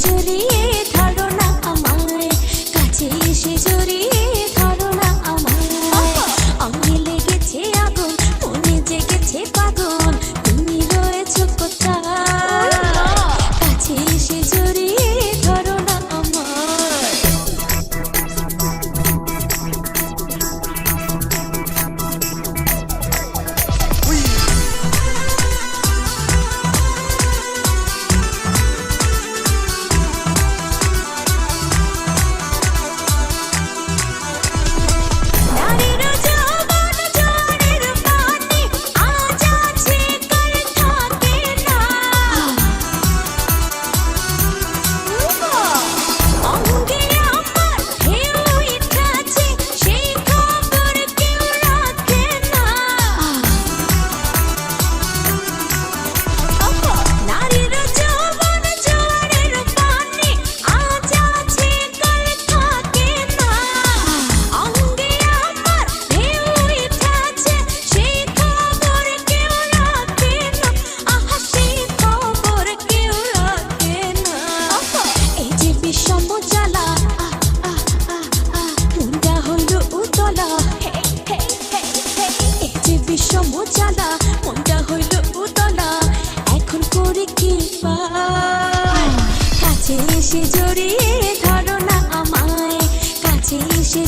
জড়িয়ে ধরো না আমায়, কাছে এসে জড়িয়ে ধরো না আমায়। অঙ্গে লেগেছে আগুন, মনে জেগেছে পাগল, তুমি রয়েছো কোথায়? কাছে এসে জড়িয়ে ধরো না আমায়। সমজালা মনটা হইল উতলা, এখন করে কি পাই? কাছে এসে জড়িয়ে ধরো না আমায়, কাছে এসে